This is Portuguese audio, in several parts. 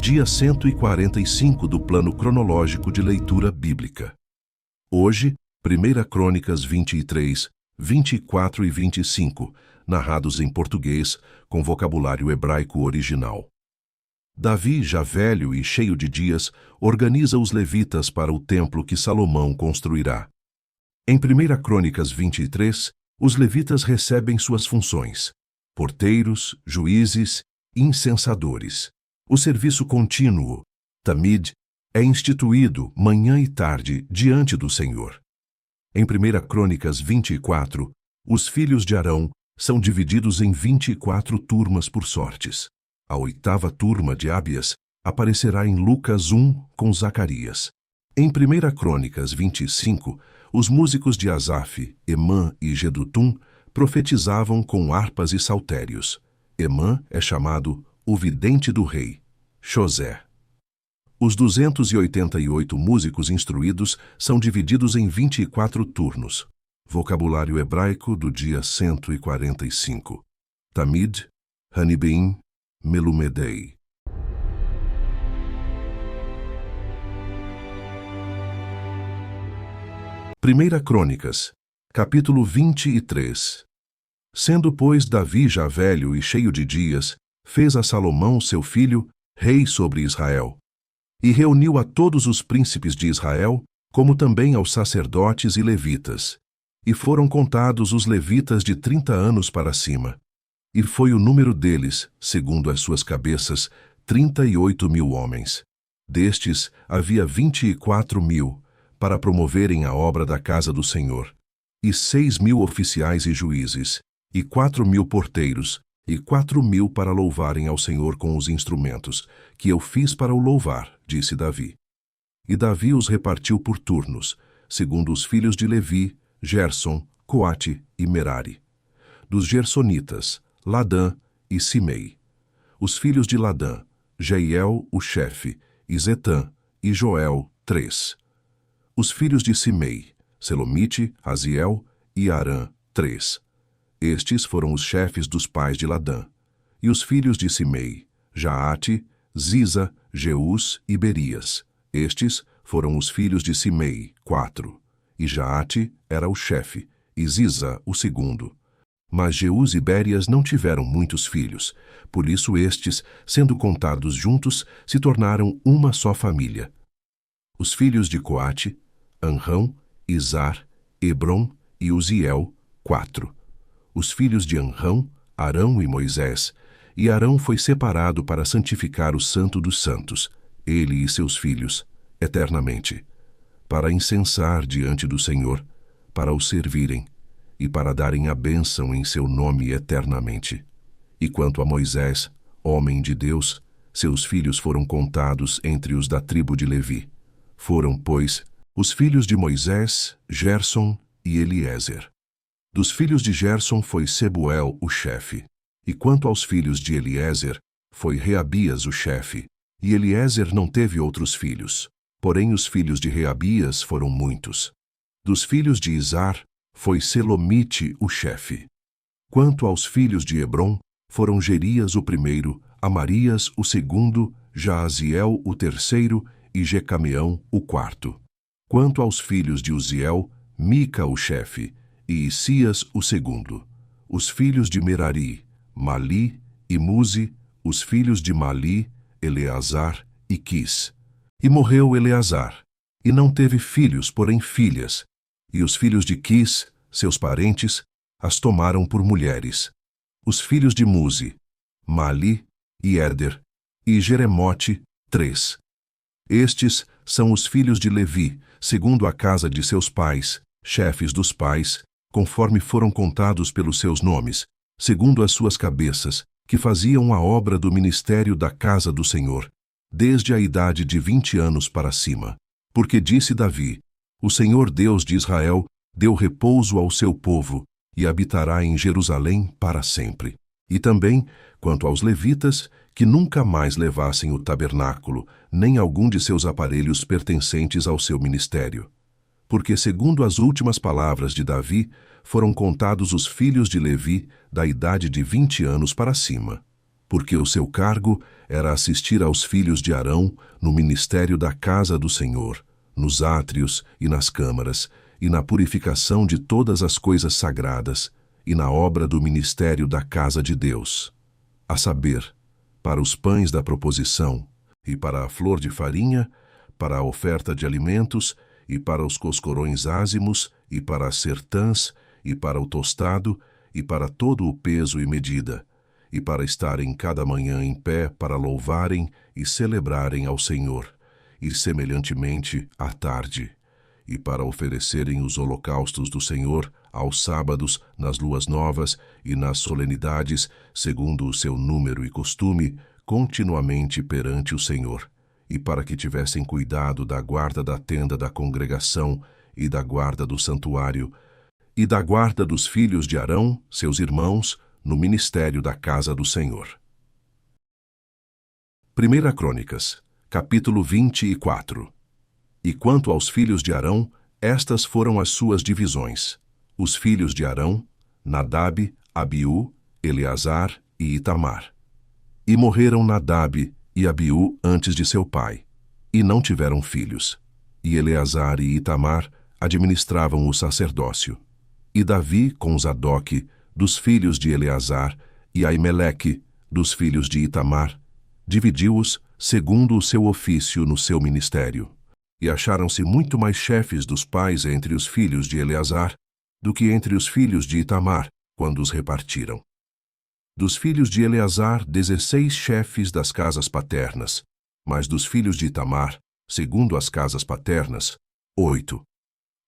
dia 145 do plano cronológico de leitura bíblica. Hoje, 1 Crônicas 23, 24 e 25, narrados em português, com vocabulário hebraico original. Davi, já velho e cheio de dias, organiza os levitas para o templo que Salomão construirá. Em 1 Crônicas 23, os levitas recebem suas funções: porteiros, juízes, incensadores. O serviço contínuo, Tamid, é instituído manhã e tarde diante do Senhor. Em 1 Crônicas 24, os filhos de Arão são divididos em 24 turmas por sortes. A 8ª turma de Abias aparecerá em Lucas 1 com Zacarias. Em 1 Crônicas 25, os músicos de Asaf, Emã e Gedutum profetizavam com harpas e saltérios. Emã é chamado o vidente do rei, José. Os 288 músicos instruídos são divididos em 24 turnos. Vocabulário hebraico do dia 145. Tamid, Hanibim, Melumedei. Primeira Crônicas, capítulo 23. Sendo, pois, Davi já velho e cheio de dias, fez a Salomão, seu filho, rei sobre Israel. E reuniu a todos os príncipes de Israel, como também aos sacerdotes e levitas. E foram contados os levitas de 30 anos para cima. E foi o número deles, segundo as suas cabeças, 38.000 homens. Destes, havia 24.000, para promoverem a obra da casa do Senhor, e 6.000 oficiais e juízes, e 4.000 porteiros, e 4.000 para louvarem ao Senhor com os instrumentos, que eu fiz para o louvar, disse Davi. E Davi os repartiu por turnos, segundo os filhos de Levi, Gerson, Coate e Merari. Dos Gersonitas, Ladã e Simei. Os filhos de Ladã, Jeiel, o chefe, e Zetã, e Joel, 3. Os filhos de Simei, Selomite, Aziel e Arã, 3. Estes foram os chefes dos pais de Ladã. E os filhos de Simei, Jaate, Ziza, Jeus e Berias. Estes foram os filhos de Simei, 4. E Jaate era o chefe, e Ziza o segundo. Mas Jeus e Berias não tiveram muitos filhos, por isso estes, sendo contados juntos, se tornaram uma só família. Os filhos de Coate, Anrão, Izar, Hebron e Uziel, 4. Os filhos de Anrão, Arão e Moisés, e Arão foi separado para santificar o Santo dos Santos, ele e seus filhos, eternamente, para incensar diante do Senhor, para o servirem, e para darem a bênção em seu nome eternamente. E quanto a Moisés, homem de Deus, seus filhos foram contados entre os da tribo de Levi. Foram, pois, os filhos de Moisés, Gerson e Eliezer. Dos filhos de Gerson foi Sebuel o chefe. E quanto aos filhos de Eliezer, foi Reabias o chefe. E Eliezer não teve outros filhos. Porém os filhos de Reabias foram muitos. Dos filhos de Izar, foi Selomite o chefe. Quanto aos filhos de Hebron, foram Gerias o primeiro, Amarias o segundo, Jaaziel o terceiro e Jecameão o quarto. Quanto aos filhos de Uziel, Mica o chefe, e Isias o segundo. Os filhos de Merari, Mali e Muzi, os filhos de Mali, Eleazar e Quis. E morreu Eleazar, e não teve filhos, porém filhas. E os filhos de Quis, seus parentes, as tomaram por mulheres. Os filhos de Muzi, Mali e Éder, e Jeremote, 3. Estes são os filhos de Levi, segundo a casa de seus pais, chefes dos pais, conforme foram contados pelos seus nomes, segundo as suas cabeças, que faziam a obra do ministério da casa do Senhor, desde a idade de 20 anos para cima. Porque disse Davi: o Senhor Deus de Israel deu repouso ao seu povo, e habitará em Jerusalém para sempre. E também, quanto aos levitas, que nunca mais levassem o tabernáculo, nem algum de seus aparelhos pertencentes ao seu ministério. Porque, segundo as últimas palavras de Davi, foram contados os filhos de Levi da idade de 20 anos para cima. porque o seu cargo era assistir aos filhos de Arão no ministério da casa do Senhor, nos átrios e nas câmaras, e na purificação de todas as coisas sagradas, e na obra do ministério da casa de Deus, a saber, para os pães da proposição, e para a flor de farinha, para a oferta de alimentos, e para os coscorões ázimos, e para as sertãs, e para o tostado, e para todo o peso e medida, e para estarem cada manhã em pé para louvarem e celebrarem ao Senhor, e semelhantemente à tarde, e para oferecerem os holocaustos do Senhor aos sábados, nas luas novas e nas solenidades, segundo o seu número e costume, continuamente perante o Senhor, e para que tivessem cuidado da guarda da tenda da congregação e da guarda do santuário, e da guarda dos filhos de Arão, seus irmãos, no ministério da casa do Senhor. 1 Crônicas, capítulo 24. E quanto aos filhos de Arão, estas foram as suas divisões. Os filhos de Arão, Nadab, Abiú, Eleazar e Itamar. E morreram Nadab e Abiú antes de seu pai, e não tiveram filhos. E Eleazar e Itamar administravam o sacerdócio. E Davi com Zadoque, dos filhos de Eleazar, e Aimeleque, dos filhos de Itamar, dividiu-os segundo o seu ofício no seu ministério. E acharam-se muito mais chefes dos pais entre os filhos de Eleazar do que entre os filhos de Itamar, quando os repartiram. Dos filhos de Eleazar, 16 chefes das casas paternas, mas dos filhos de Itamar, segundo as casas paternas, 8.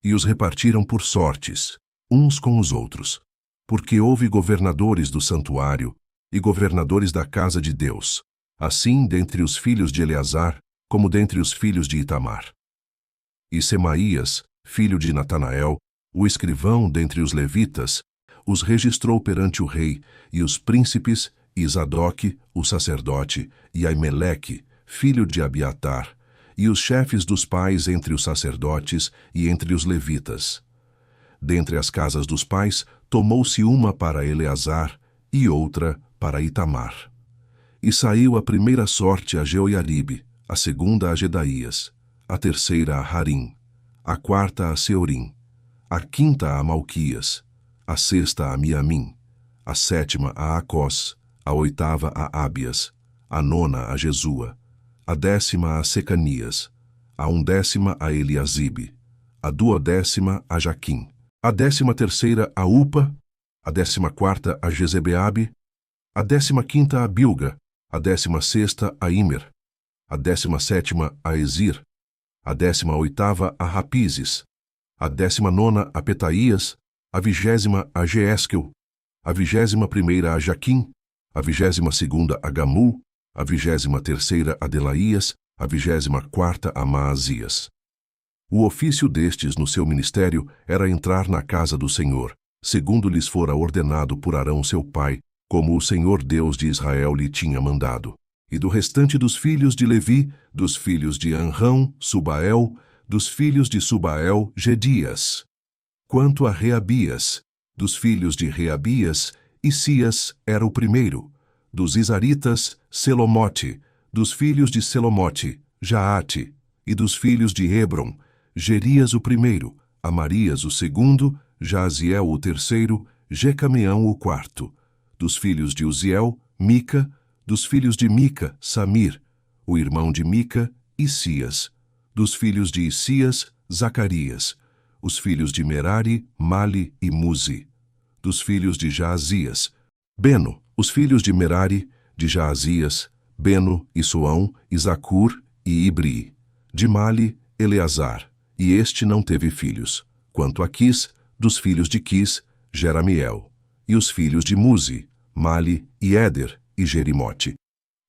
E os repartiram por sortes, uns com os outros, porque houve governadores do santuário e governadores da casa de Deus, assim dentre os filhos de Eleazar, como dentre os filhos de Itamar. E Semaías, filho de Natanael, o escrivão dentre os levitas, os registrou perante o rei, e os príncipes, e Zadoque, o sacerdote, e Aimeleque, filho de Abiatar, e os chefes dos pais entre os sacerdotes e entre os levitas. Dentre as casas dos pais, tomou-se uma para Eleazar e outra para Itamar. E saiu a primeira sorte a Jeoiaribe, a segunda a Jedaías, a terceira a Harim, a quarta a Seorim, a quinta a Malquias, a sexta a Miamim, a sétima a Acós, a oitava a Ábias, a nona a Jesua, a 10ª a Secanias, a 11ª a Eliasibe, a 12ª a Jaquim, a 13ª a Upa, a 14ª a Jezebeabe, a 15ª a Bilga, a 16ª a Imer, a 17ª a Ezir, a 18ª a Rapizes, a 19ª a Petaías, a 20ª a Jeesquel, a 21ª a Jaquim, a 22ª a Gamul, a 23ª a Delaías, a 24ª a Maazias. O ofício destes no seu ministério era entrar na casa do Senhor, segundo lhes fora ordenado por Arão seu pai, como o Senhor Deus de Israel lhe tinha mandado. E do restante dos filhos de Levi, dos filhos de Anrão, Subael, dos filhos de Subael, Gedias. Quanto a Reabias, dos filhos de Reabias, Isias era o primeiro. Dos Isaritas, Selomote, dos filhos de Selomote, Jaate, e dos filhos de Hebron, Gerias o primeiro, Amarias o segundo, Jaziel o terceiro, Jecameão o quarto. Dos filhos de Uziel, Mica, dos filhos de Mica, Samir, o irmão de Mica, Isias. Dos filhos de Isias, Zacarias. Os filhos de Merari, Mali e Muzi. Dos filhos de Jaazias, Beno. Os filhos de Merari, de Jaazias, Beno e Soão, e Zacur e Ibri. De Mali, Eleazar, e este não teve filhos. Quanto a Quis, dos filhos de Quis, Jeramiel. E os filhos de Muzi, Mali e Éder e Jerimote.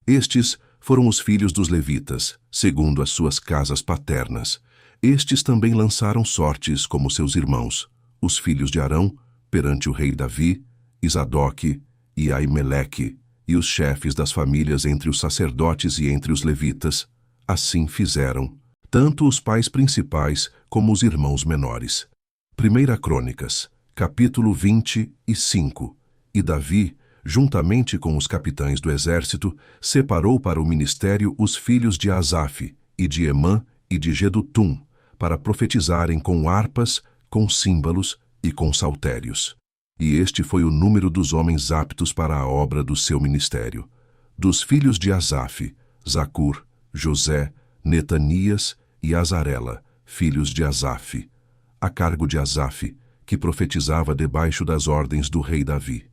Estes foram os filhos dos levitas, segundo as suas casas paternas. Estes também lançaram sortes como seus irmãos, os filhos de Arão, perante o rei Davi, Zadoque e Aimeleque, e os chefes das famílias entre os sacerdotes e entre os levitas. Assim fizeram, tanto os pais principais como os irmãos menores. 1 Crônicas, capítulo 25. E Davi, juntamente com os capitães do exército, separou para o ministério os filhos de Asaf, e de Emã, e de Jedutum, para profetizarem com harpas, com símbolos e com saltérios. E este foi o número dos homens aptos para a obra do seu ministério. Dos filhos de Asaf, Zacur, José, Netanias e Azarela, filhos de Asaf, a cargo de Asaf, que profetizava debaixo das ordens do rei Davi.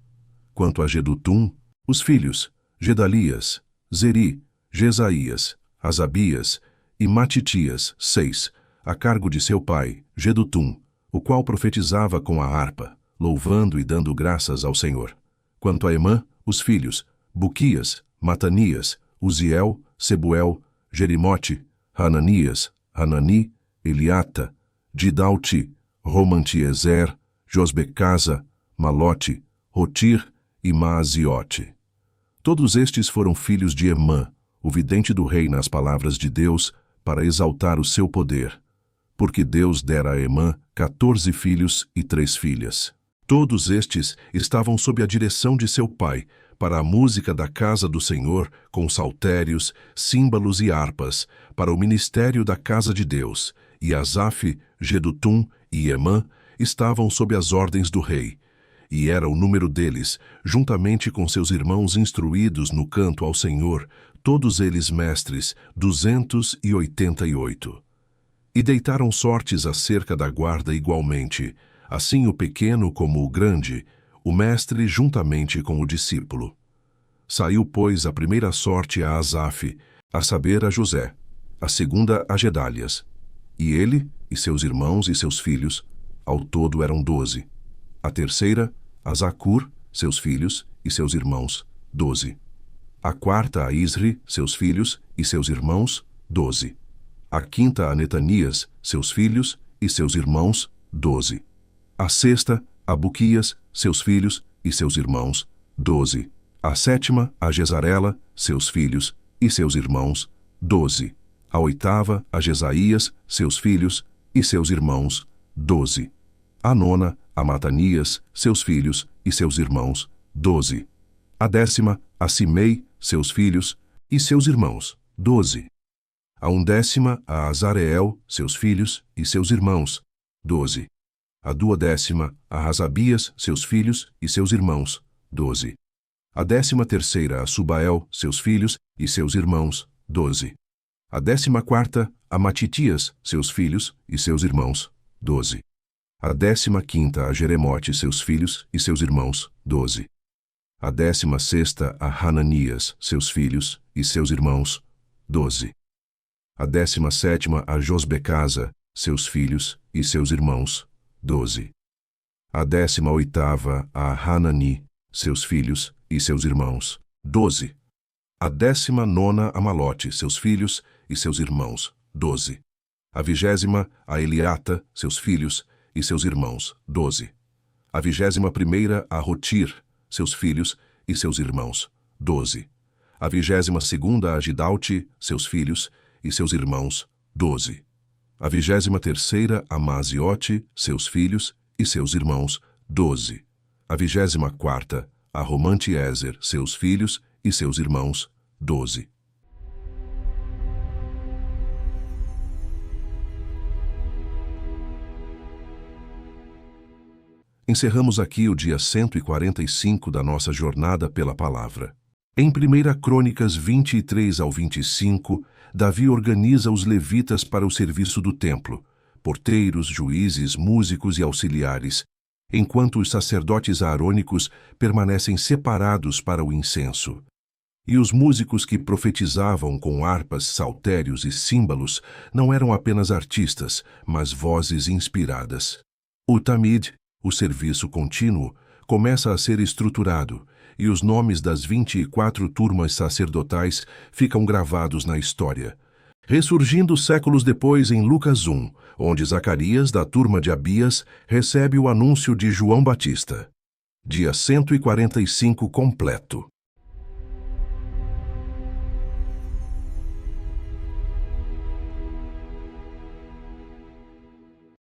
Quanto a Jedutum, os filhos, Gedalias, Zeri, Jesaías, Asabias e Matitias, 6, a cargo de seu pai, Jedutum, o qual profetizava com a harpa, louvando e dando graças ao Senhor. Quanto a Emã, os filhos, Buquias, Matanias, Uziel, Sebuel, Jerimote, Hananias, Hanani, Eliata, Didalti, Romantiezer, Josbecasa, Malote, Rotir e Maaziote. Todos estes foram filhos de Emã, o vidente do rei nas palavras de Deus, para exaltar o seu poder, porque Deus dera a Emã 14 filhos e 3 filhas. Todos estes estavam sob a direção de seu pai, para a música da casa do Senhor, com saltérios, símbolos e harpas, para o ministério da casa de Deus, e Asaf, Jedutum e Emã estavam sob as ordens do rei, e era o número deles, juntamente com seus irmãos instruídos no canto ao Senhor, todos eles mestres, 288. E deitaram sortes acerca da guarda igualmente, assim o pequeno como o grande, o mestre juntamente com o discípulo. Saiu, pois, a primeira sorte a Asaf, a saber, a José, a segunda a Gedalias, e ele, e seus irmãos e seus filhos, ao todo eram 12. A terceira, a Zacur, seus filhos e seus irmãos, 12. A quarta, a Isri, seus filhos e seus irmãos, 12. A quinta, a Netanias, seus filhos e seus irmãos, 12. A sexta, a Buquias, seus filhos e seus irmãos, 12. A sétima, a Jezarela, seus filhos e seus irmãos, 12. A oitava, a Jesaías, seus filhos e seus irmãos, 12. A nona, a Matanias, seus filhos e seus irmãos, 12. A décima, a Simei, seus filhos e seus irmãos, 12. A undécima, a Azareel, seus filhos e seus irmãos, 12. A duodécima, a Asabias, seus filhos e seus irmãos, 12. A 13ª, a Subael, seus filhos e seus irmãos, 12. A 14ª, a Matitias, seus filhos e seus irmãos, 12. A 15ª, a Jeremote, seus filhos e seus irmãos, 12. A 16ª, a Hananias, seus filhos e seus irmãos, 12. A 17ª, a Josbecasa, seus filhos e seus irmãos, 12. A 18ª, a Hanani, seus filhos e seus irmãos, 12. A 19ª, a Malote, seus filhos e seus irmãos, 12. A 20ª, a Eliata, seus filhos e seus irmãos, 12. A 21ª, a Rotir, seus filhos e seus irmãos, 12. A 22ª, a Gidalti, seus filhos e seus irmãos, 12. A 23ª, a Maaziote, seus filhos e seus irmãos, 12. A 24ª, a Romantiezer, seus filhos e seus irmãos, 12. Encerramos aqui o dia 145 da nossa jornada pela palavra. Em 1 Crônicas 23 ao 25, Davi organiza os levitas para o serviço do templo, porteiros, juízes, músicos e auxiliares, enquanto os sacerdotes aarônicos permanecem separados para o incenso. E os músicos que profetizavam com harpas, saltérios e símbolos não eram apenas artistas, mas vozes inspiradas. O Tamid, o serviço contínuo, começa a ser estruturado, e os nomes das 24 turmas sacerdotais ficam gravados na história, ressurgindo séculos depois em Lucas 1, onde Zacarias, da turma de Abias, recebe o anúncio de João Batista. Dia 145 completo.